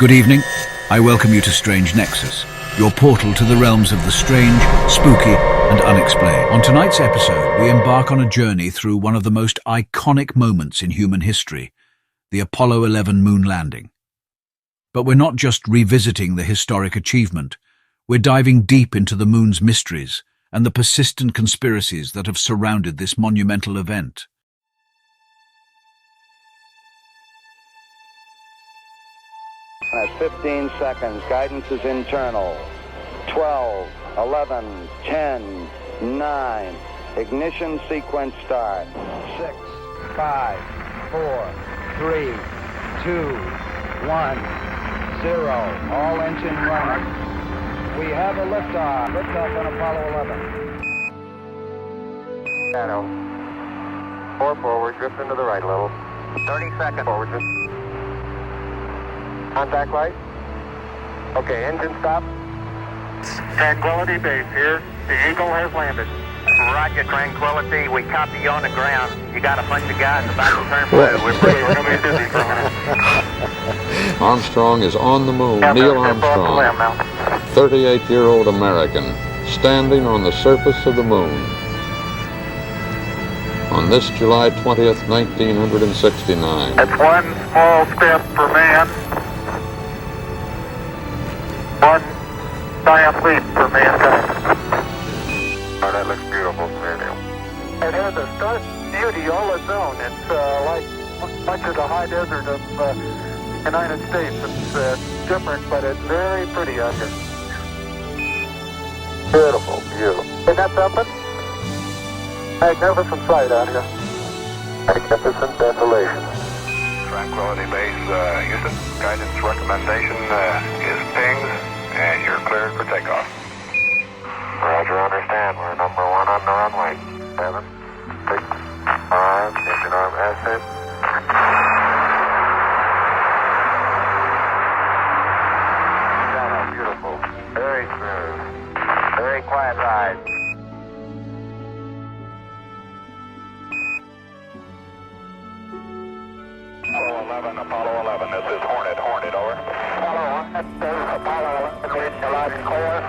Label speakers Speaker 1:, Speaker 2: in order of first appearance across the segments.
Speaker 1: Good evening. I welcome you to Strange Nexus, your portal to the realms of the strange, spooky, and unexplained. On tonight's episode, we embark on a journey through one of the most iconic moments in human history, the Apollo 11 moon landing. But we're not just revisiting the historic achievement. We're diving deep into the moon's mysteries and the persistent conspiracies that have surrounded this monumental event.
Speaker 2: At 15 seconds, guidance is internal. 12, 11, 10, 9. Ignition sequence start. 6, 5, 4, 3, 2, 1, 0. All engine running. We have a liftoff. Liftoff on Apollo 11.
Speaker 3: Shadow. 4 forward, drift into the right a little. 30 seconds. Forward, drift. Contact light. Okay, engine stop.
Speaker 4: Tranquility Base here. The Eagle has landed. Roger, Tranquility. We copy you on the ground. You got a bunch of guys about to turn blue. We're going to be busy for a minute.
Speaker 5: Armstrong is on the moon. Neil Armstrong, 38-year-old American, standing on the surface of the moon. On this July 20th, 1969.
Speaker 4: It's one small step for man, one giant leap for mankind.
Speaker 3: Oh, that looks beautiful, Neil.
Speaker 4: It has a stark beauty all its own. It's like much of the high desert of the United States. It's different, but it's very pretty out here.
Speaker 3: Beautiful, beautiful.
Speaker 4: Isn't that something? Magnificent sight out here.
Speaker 3: Magnificent desolation.
Speaker 6: Tranquility Base, Houston. Guidance recommendation is pings, and you're cleared for takeoff.
Speaker 3: Roger, understand. We're number 1 on the runway. 7, 6, 5, engine arm ascent. Beautiful. Very smooth. Very quiet ride.
Speaker 6: Apollo 11, this is Hornet, over.
Speaker 4: Apollo 1, this is Apollo 11, reading you loud and clear.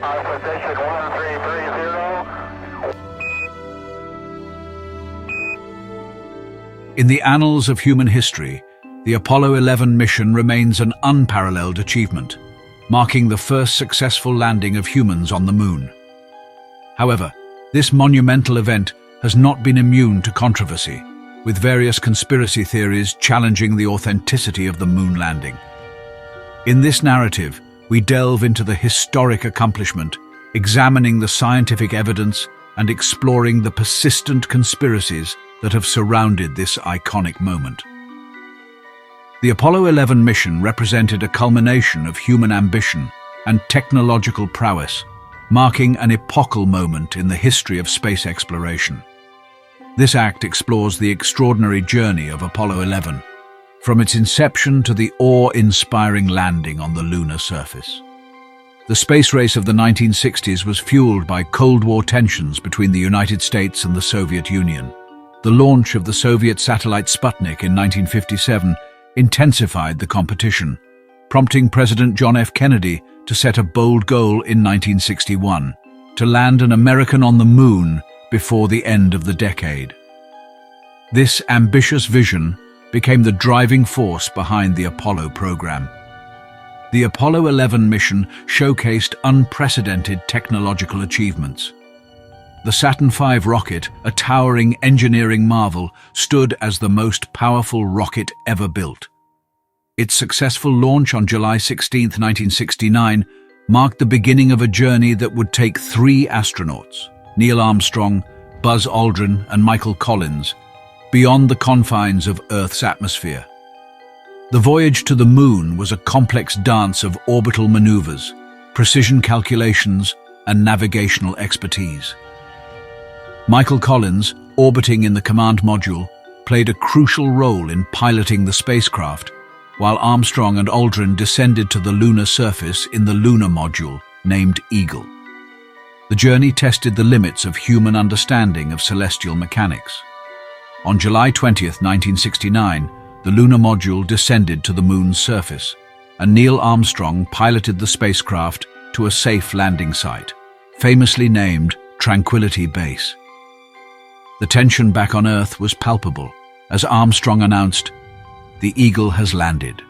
Speaker 4: Our position 1330.
Speaker 1: In the annals of human history, the Apollo 11 mission remains an unparalleled achievement, marking the first successful landing of humans on the moon. However, this monumental event has not been immune to controversy, with various conspiracy theories challenging the authenticity of the moon landing. In this narrative, we delve into the historic accomplishment, examining the scientific evidence and exploring the persistent conspiracies that have surrounded this iconic moment. The Apollo 11 mission represented a culmination of human ambition and technological prowess, marking an epochal moment in the history of space exploration. This act explores the extraordinary journey of Apollo 11, from its inception to the awe-inspiring landing on the lunar surface. The space race of the 1960s was fueled by Cold War tensions between the United States and the Soviet Union. The launch of the Soviet satellite Sputnik in 1957 intensified the competition, prompting President John F. Kennedy to set a bold goal in 1961, to land an American on the moon before the end of the decade. This ambitious vision became the driving force behind the Apollo program. The Apollo 11 mission showcased unprecedented technological achievements. The Saturn V rocket, a towering engineering marvel, stood as the most powerful rocket ever built. Its successful launch on July 16, 1969, marked the beginning of a journey that would take 3 astronauts, Neil Armstrong, Buzz Aldrin, and Michael Collins, beyond the confines of Earth's atmosphere. The voyage to the moon was a complex dance of orbital maneuvers, precision calculations, and navigational expertise. Michael Collins, orbiting in the command module, played a crucial role in piloting the spacecraft, while Armstrong and Aldrin descended to the lunar surface in the lunar module, named Eagle. The journey tested the limits of human understanding of celestial mechanics. On July 20, 1969, the lunar module descended to the moon's surface, and Neil Armstrong piloted the spacecraft to a safe landing site, famously named Tranquility Base. The tension back on Earth was palpable as Armstrong announced, "The Eagle has landed."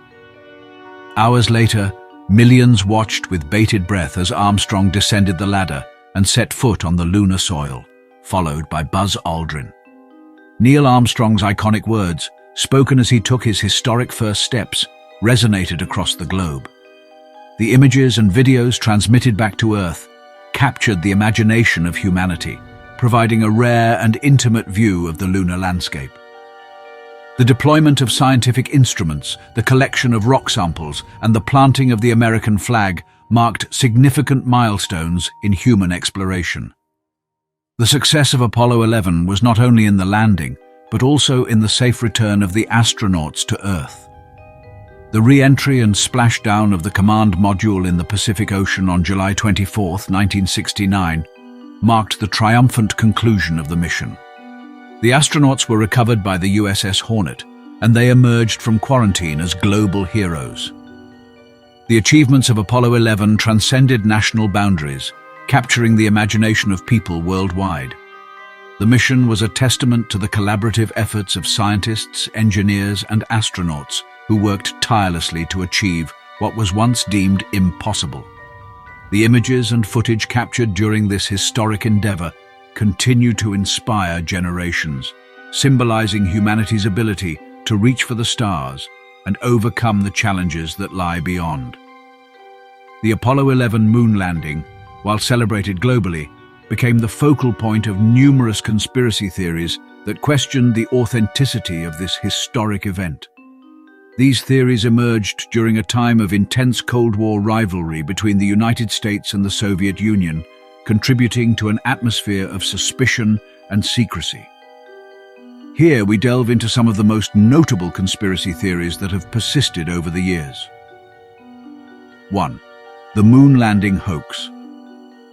Speaker 1: Hours later, millions watched with bated breath as Armstrong descended the ladder and set foot on the lunar soil, followed by Buzz Aldrin. Neil Armstrong's iconic words, spoken as he took his historic first steps, resonated across the globe. The images and videos transmitted back to Earth captured the imagination of humanity, providing a rare and intimate view of the lunar landscape. The deployment of scientific instruments, the collection of rock samples, and the planting of the American flag marked significant milestones in human exploration. The success of Apollo 11 was not only in the landing, but also in the safe return of the astronauts to Earth. The re-entry and splashdown of the command module in the Pacific Ocean on July 24, 1969, marked the triumphant conclusion of the mission. The astronauts were recovered by the USS Hornet, and they emerged from quarantine as global heroes. The achievements of Apollo 11 transcended national boundaries, capturing the imagination of people worldwide. The mission was a testament to the collaborative efforts of scientists, engineers, and astronauts who worked tirelessly to achieve what was once deemed impossible. The images and footage captured during this historic endeavor continue to inspire generations, symbolizing humanity's ability to reach for the stars and overcome the challenges that lie beyond. The Apollo 11 moon landing, while celebrated globally, became the focal point of numerous conspiracy theories that questioned the authenticity of this historic event. These theories emerged during a time of intense Cold War rivalry between the United States and the Soviet Union, contributing to an atmosphere of suspicion and secrecy. Here we delve into some of the most notable conspiracy theories that have persisted over the years. 1. The moon landing hoax.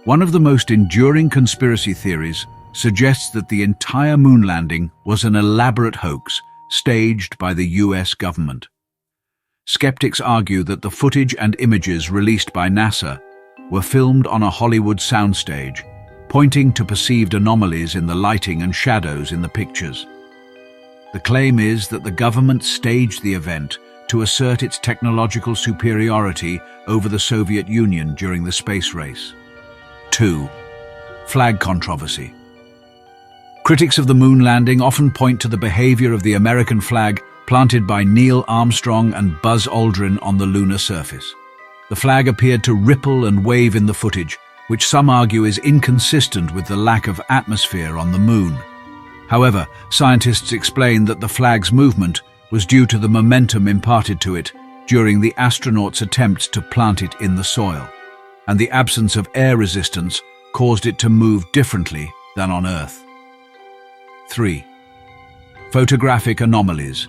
Speaker 1: One of the most enduring conspiracy theories suggests that the entire moon landing was an elaborate hoax staged by the US government. Skeptics argue that the footage and images released by NASA were filmed on a Hollywood soundstage, pointing to perceived anomalies in the lighting and shadows in the pictures. The claim is that the government staged the event to assert its technological superiority over the Soviet Union during the space race. 2. Flag controversy. Critics of the moon landing often point to the behavior of the American flag planted by Neil Armstrong and Buzz Aldrin on the lunar surface. The flag appeared to ripple and wave in the footage, which some argue is inconsistent with the lack of atmosphere on the moon. However, scientists explain that the flag's movement was due to the momentum imparted to it during the astronauts' attempts to plant it in the soil, and the absence of air resistance caused it to move differently than on Earth. 3. Photographic anomalies.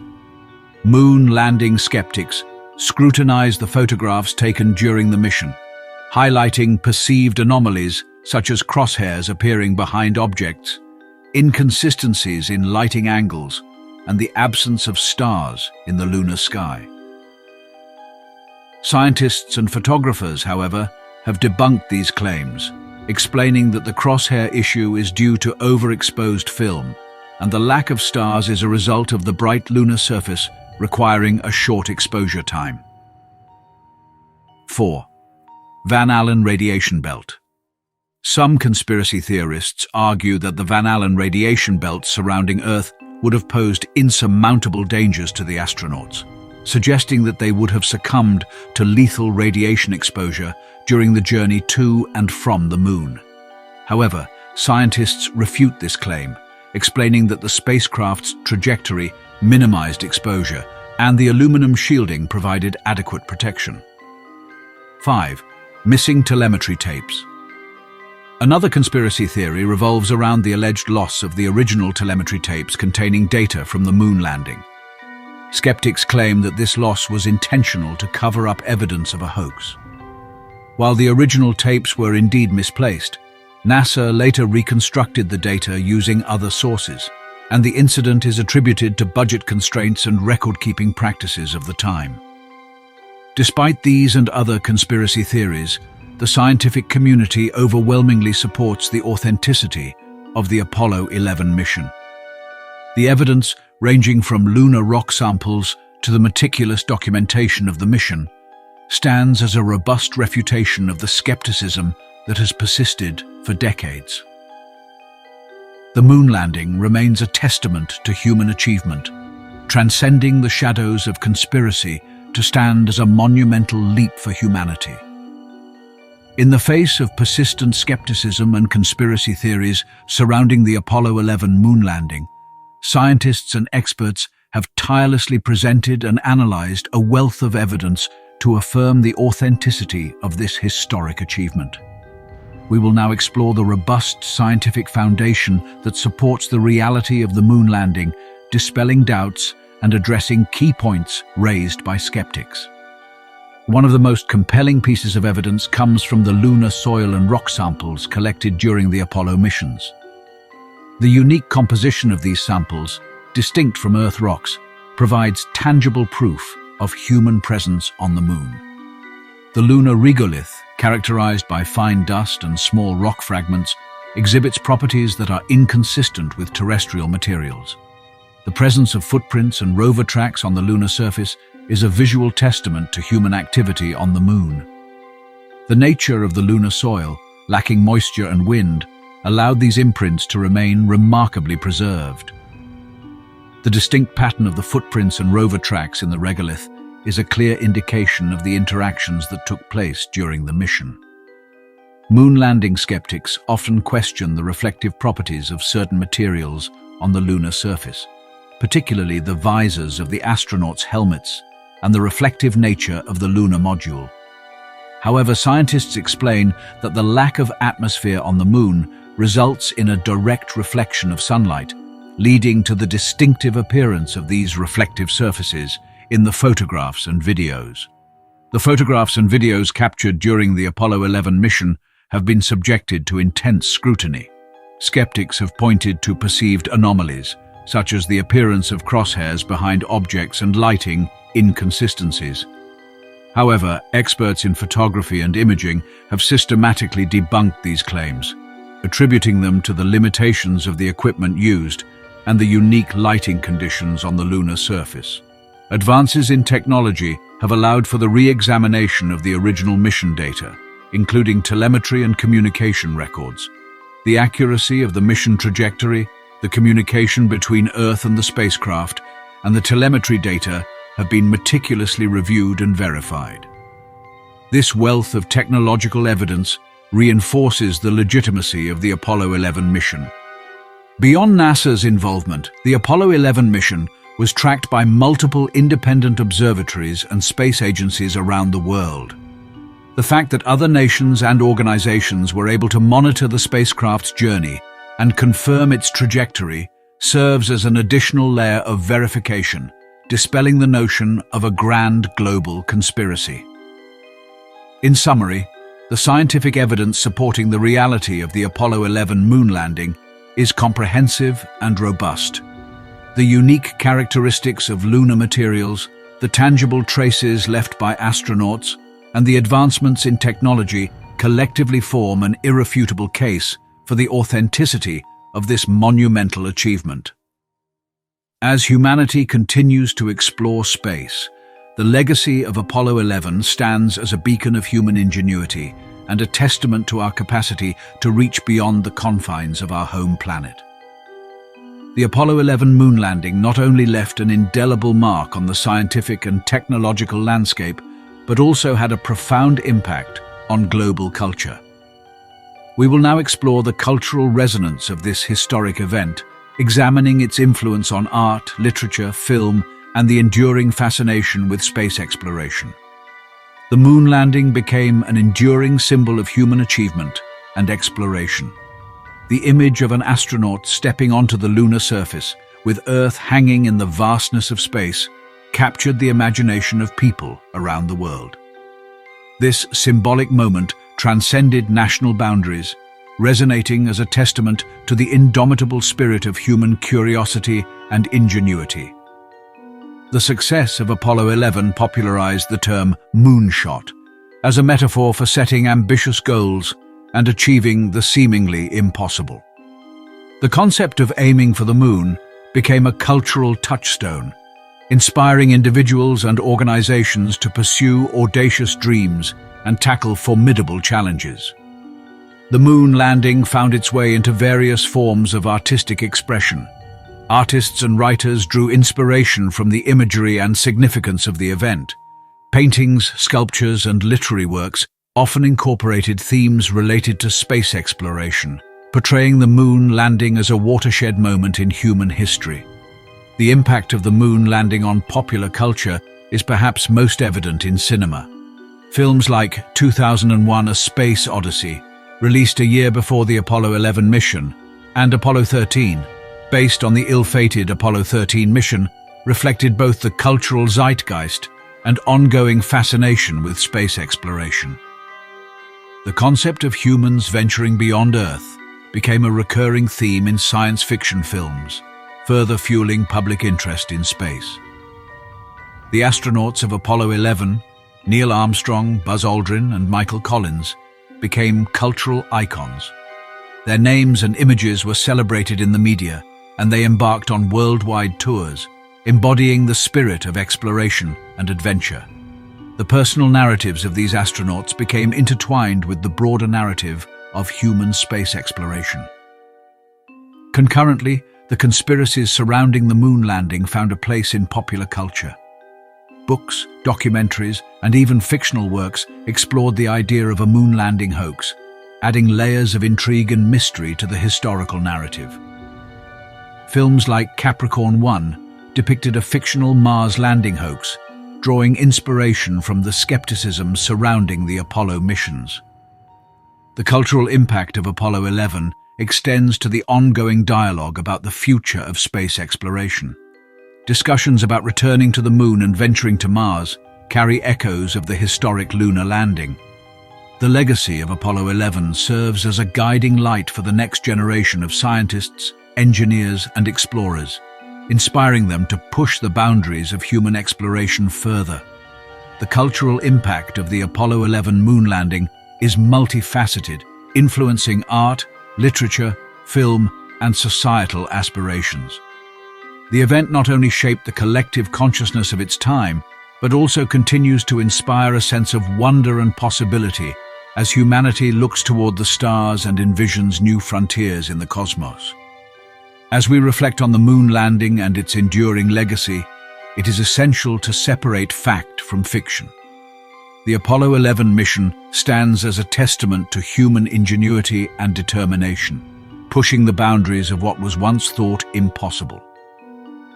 Speaker 1: Moon landing skeptics scrutinized the photographs taken during the mission, highlighting perceived anomalies such as crosshairs appearing behind objects, inconsistencies in lighting angles, and the absence of stars in the lunar sky. Scientists and photographers, however, have debunked these claims, explaining that the crosshair issue is due to overexposed film, and the lack of stars is a result of the bright lunar surface requiring a short exposure time. 4. Van Allen radiation belt. Some conspiracy theorists argue that the Van Allen radiation belt surrounding Earth would have posed insurmountable dangers to the astronauts, suggesting that they would have succumbed to lethal radiation exposure during the journey to and from the moon. However, scientists refute this claim, explaining that the spacecraft's trajectory minimized exposure and the aluminum shielding provided adequate protection. 5. Missing telemetry tapes. Another conspiracy theory revolves around the alleged loss of the original telemetry tapes containing data from the moon landing. Skeptics claim that this loss was intentional to cover up evidence of a hoax. While the original tapes were indeed misplaced, NASA later reconstructed the data using other sources, and the incident is attributed to budget constraints and record-keeping practices of the time. Despite these and other conspiracy theories, the scientific community overwhelmingly supports the authenticity of the Apollo 11 mission. The evidence, ranging from lunar rock samples to the meticulous documentation of the mission, stands as a robust refutation of the skepticism that has persisted for decades. The moon landing remains a testament to human achievement, transcending the shadows of conspiracy to stand as a monumental leap for humanity. In the face of persistent skepticism and conspiracy theories surrounding the Apollo 11 moon landing, scientists and experts have tirelessly presented and analyzed a wealth of evidence to affirm the authenticity of this historic achievement. We will now explore the robust scientific foundation that supports the reality of the moon landing, dispelling doubts and addressing key points raised by skeptics. One of the most compelling pieces of evidence comes from the lunar soil and rock samples collected during the Apollo missions. The unique composition of these samples, distinct from Earth rocks, provides tangible proof of human presence on the moon. The lunar regolith, characterized by fine dust and small rock fragments, exhibits properties that are inconsistent with terrestrial materials. The presence of footprints and rover tracks on the lunar surface is a visual testament to human activity on the moon. The nature of the lunar soil, lacking moisture and wind, allowed these imprints to remain remarkably preserved. The distinct pattern of the footprints and rover tracks in the regolith is a clear indication of the interactions that took place during the mission. Moon landing skeptics often question the reflective properties of certain materials on the lunar surface, particularly the visors of the astronauts' helmets and the reflective nature of the lunar module. However, scientists explain that the lack of atmosphere on the moon results in a direct reflection of sunlight, leading to the distinctive appearance of these reflective surfaces in the photographs and videos. The photographs and videos captured during the Apollo 11 mission have been subjected to intense scrutiny. Skeptics have pointed to perceived anomalies, such as the appearance of crosshairs behind objects and lighting inconsistencies. However, experts in photography and imaging have systematically debunked these claims, attributing them to the limitations of the equipment used and the unique lighting conditions on the lunar surface. Advances in technology have allowed for the re-examination of the original mission data, including telemetry and communication records. The accuracy of the mission trajectory, the communication between Earth and the spacecraft, and the telemetry data have been meticulously reviewed and verified. This wealth of technological evidence reinforces the legitimacy of the Apollo 11 mission. Beyond NASA's involvement, the Apollo 11 mission was tracked by multiple independent observatories and space agencies around the world. The fact that other nations and organizations were able to monitor the spacecraft's journey and confirm its trajectory serves as an additional layer of verification, dispelling the notion of a grand global conspiracy. In summary, the scientific evidence supporting the reality of the Apollo 11 moon landing is comprehensive and robust. The unique characteristics of lunar materials, the tangible traces left by astronauts, and the advancements in technology collectively form an irrefutable case for the authenticity of this monumental achievement. As humanity continues to explore space, the legacy of Apollo 11 stands as a beacon of human ingenuity and a testament to our capacity to reach beyond the confines of our home planet. The Apollo 11 moon landing not only left an indelible mark on the scientific and technological landscape, but also had a profound impact on global culture. We will now explore the cultural resonance of this historic event, examining its influence on art, literature, film, and the enduring fascination with space exploration. The moon landing became an enduring symbol of human achievement and exploration. The image of an astronaut stepping onto the lunar surface, with Earth hanging in the vastness of space, captured the imagination of people around the world. This symbolic moment transcended national boundaries, resonating as a testament to the indomitable spirit of human curiosity and ingenuity. The success of Apollo 11 popularized the term moonshot as a metaphor for setting ambitious goals and achieving the seemingly impossible. The concept of aiming for the moon became a cultural touchstone, inspiring individuals and organizations to pursue audacious dreams and tackle formidable challenges. The moon landing found its way into various forms of artistic expression. Artists and writers drew inspiration from the imagery and significance of the event. Paintings, sculptures, and literary works often incorporated themes related to space exploration, portraying the moon landing as a watershed moment in human history. The impact of the moon landing on popular culture is perhaps most evident in cinema. Films like 2001: A Space Odyssey, released a year before the Apollo 11 mission, and Apollo 13, based on the ill-fated Apollo 13 mission, reflected both the cultural zeitgeist and ongoing fascination with space exploration. The concept of humans venturing beyond Earth became a recurring theme in science fiction films, further fueling public interest in space. The astronauts of Apollo 11, Neil Armstrong, Buzz Aldrin, and Michael Collins, became cultural icons. Their names and images were celebrated in the media, and they embarked on worldwide tours, embodying the spirit of exploration and adventure. The personal narratives of these astronauts became intertwined with the broader narrative of human space exploration. Concurrently, the conspiracies surrounding the moon landing found a place in popular culture. Books, documentaries, and even fictional works explored the idea of a moon landing hoax, adding layers of intrigue and mystery to the historical narrative. Films like Capricorn 1 depicted a fictional Mars landing hoax, drawing inspiration from the skepticism surrounding the Apollo missions. The cultural impact of Apollo 11 extends to the ongoing dialogue about the future of space exploration. Discussions about returning to the moon and venturing to Mars carry echoes of the historic lunar landing. The legacy of Apollo 11 serves as a guiding light for the next generation of scientists, engineers, and explorers, inspiring them to push the boundaries of human exploration further. The cultural impact of the Apollo 11 moon landing is multifaceted, influencing art, literature, film, and societal aspirations. The event not only shaped the collective consciousness of its time, but also continues to inspire a sense of wonder and possibility as humanity looks toward the stars and envisions new frontiers in the cosmos. As we reflect on the moon landing and its enduring legacy, it is essential to separate fact from fiction. The Apollo 11 mission stands as a testament to human ingenuity and determination, pushing the boundaries of what was once thought impossible.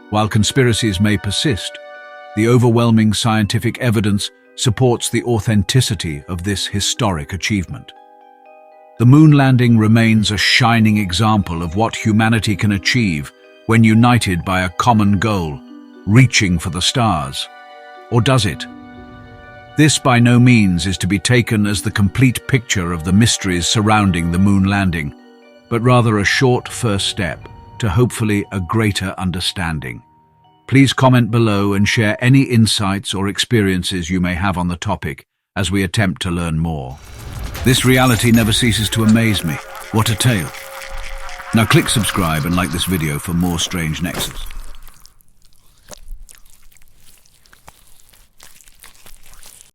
Speaker 1: While conspiracies may persist, the overwhelming scientific evidence supports the authenticity of this historic achievement. The moon landing remains a shining example of what humanity can achieve when united by a common goal, reaching for the stars. Or does it? This by no means is to be taken as the complete picture of the mysteries surrounding the moon landing, but rather a short first step to hopefully a greater understanding. Please comment below and share any insights or experiences you may have on the topic as we attempt to learn more. This reality never ceases to amaze me. What a tale. Now click subscribe and like this video for more strange nexus.